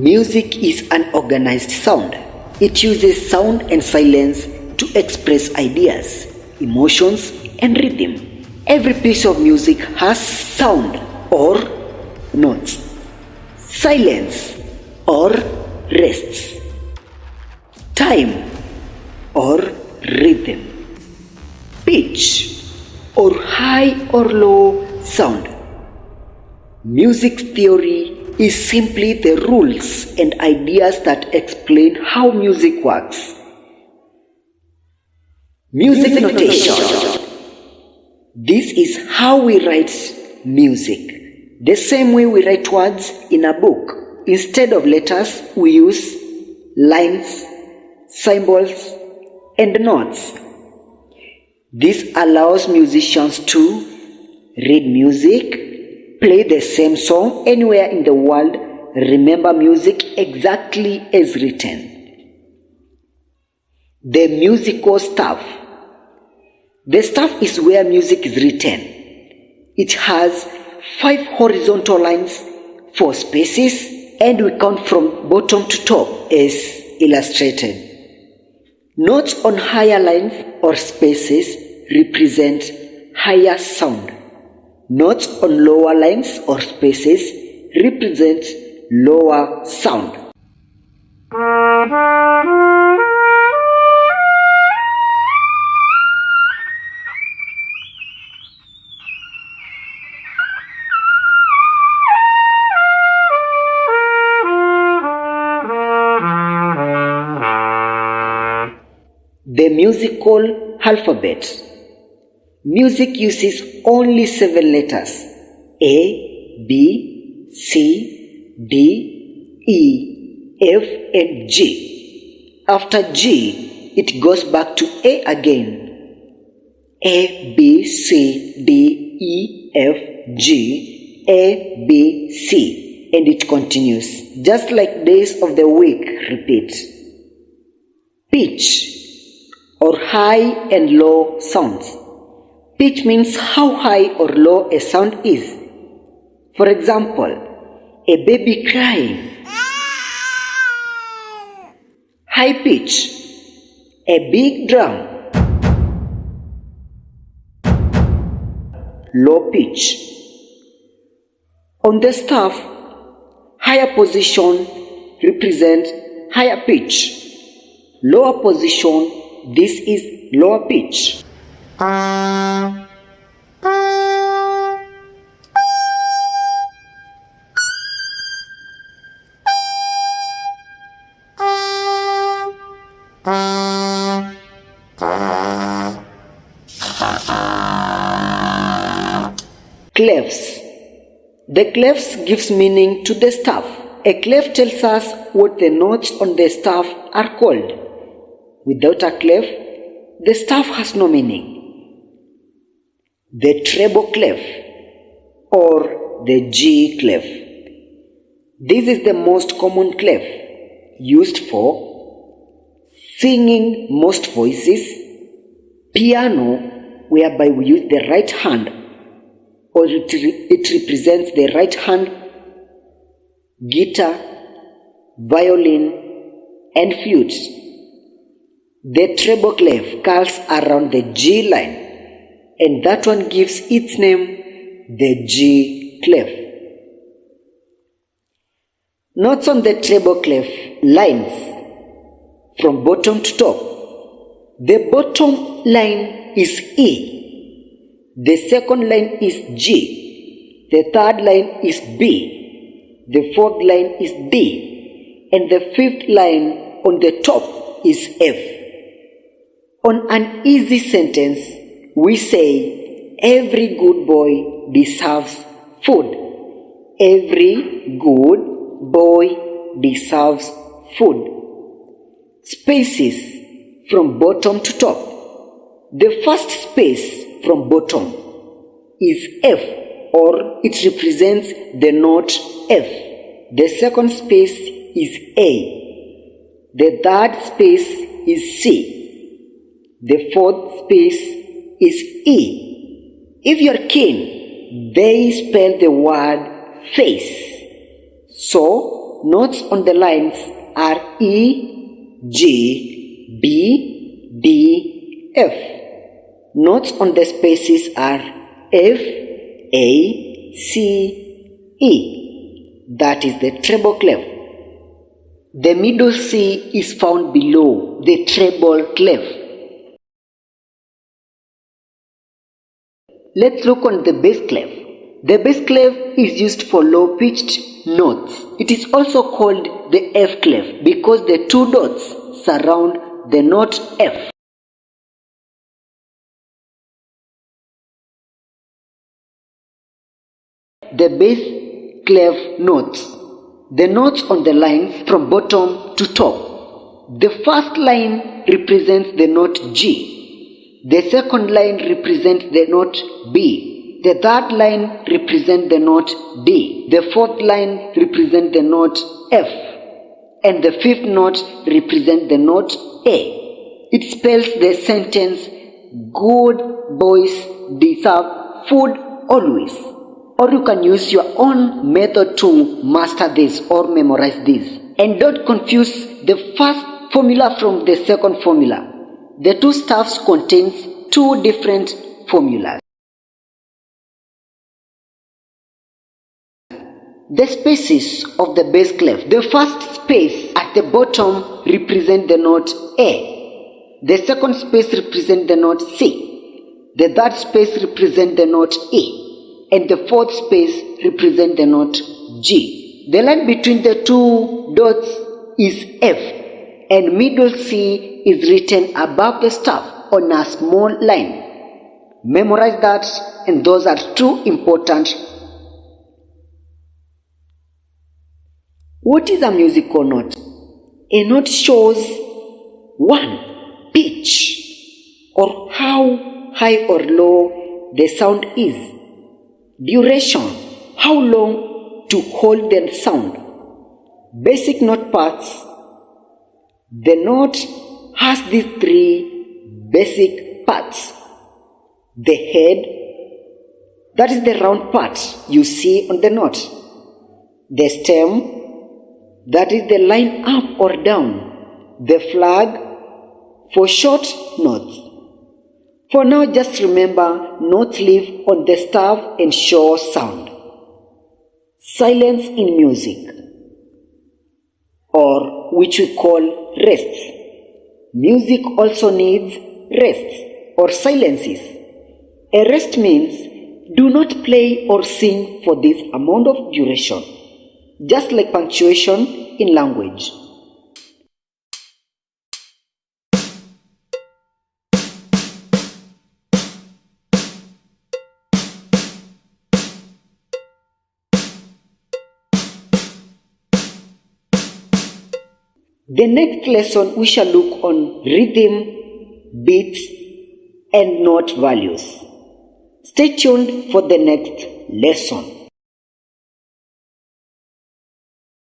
Music is an organized sound. It uses sound and silence to express ideas, emotions, and rhythm. Every piece of music has sound or notes, silence or rests, time or rhythm, pitch or high or low sound. Music theory is simply the rules and ideas that explain how music works. Music notation. This is how we write music. The same way we write words in a book. Instead of letters, we use lines, symbols, and notes. This allows musicians to read music, play the same song anywhere in the world, remember music exactly as written. The musical staff. The staff is where music is written. It has 5 horizontal lines, 4 spaces, and we count from bottom to top as illustrated. Notes on higher lines or spaces represent higher sound. Notes on lower lines or spaces represent lower sound. The musical alphabet. Music uses only 7 letters: A, B, C, D, E, F, and G. After G, it goes back to A again. A, B, C, D, E, F, G, A, B, C, and it continues, just like days of the week repeat. Pitch or high and low sounds. Pitch means how high or low a sound is. For example, a baby crying. High pitch. A big drum. Low pitch. On the staff, higher position represents higher pitch. Lower position, this is lower pitch. Clefs. The clefs gives meaning to the staff. A clef tells us what the notes on the staff are called. Without a clef, the staff has no meaning. The treble clef or the G clef. This is the most common clef used for singing most voices, piano, whereby we use the right hand, or it represents the right hand, guitar, violin, and flute. The treble clef curls around the G line, and that one gives its name the G clef. Notes on the treble clef lines from bottom to top. The bottom line is E. The second line is G. The third line is B. The fourth line is D. And the fifth line on the top is F. On an easy sentence, we say, every good boy deserves food. Every good boy deserves food. Spaces from bottom to top. The first space from bottom is F, or it represents the note F. The second space is A. The third space is C. The fourth space is E. If you're keen, they spell the word face. So, notes on the lines are E, G, B, D, F. Notes on the spaces are F, A, C, E. That is the treble clef. The middle C is found below the treble clef. Let's look on the bass clef. The bass clef is used for low-pitched notes. It is also called the F clef because the two dots surround the note F. The bass clef notes. The notes on the lines from bottom to top. The first line represents the note G. The second line represents the note B. The third line represents the note D. The fourth line represents the note F. And the fifth note represents the note A. It spells the sentence, good boys deserve food always. Or you can use your own method to master this or memorize this. And don't confuse the first formula from the second formula. The two staffs contains two different formulas. The spaces of the bass clef. The first space at the bottom represents the note A. The second space represents the note C. The third space represents the note E. And the fourth space represents the note G. The line between the two dots is F. And middle C is written above the staff on a small line. Memorize that, and those are two important. What is a musical note? A note shows 1. Pitch, or how high or low the sound is. Duration, how long to hold the sound. Basic note parts. The note has these three basic parts. The head, that is the round part you see on the note. The stem, that is the line up or down. The flag, for short notes. For now, just remember, notes live on the staff and show sound. Silence in music, or which we call rests. Music also needs rests or silences. A rest means do not play or sing for this amount of duration, just like punctuation in language. The next lesson we shall look on rhythm, beats, and note values. Stay tuned for the next lesson.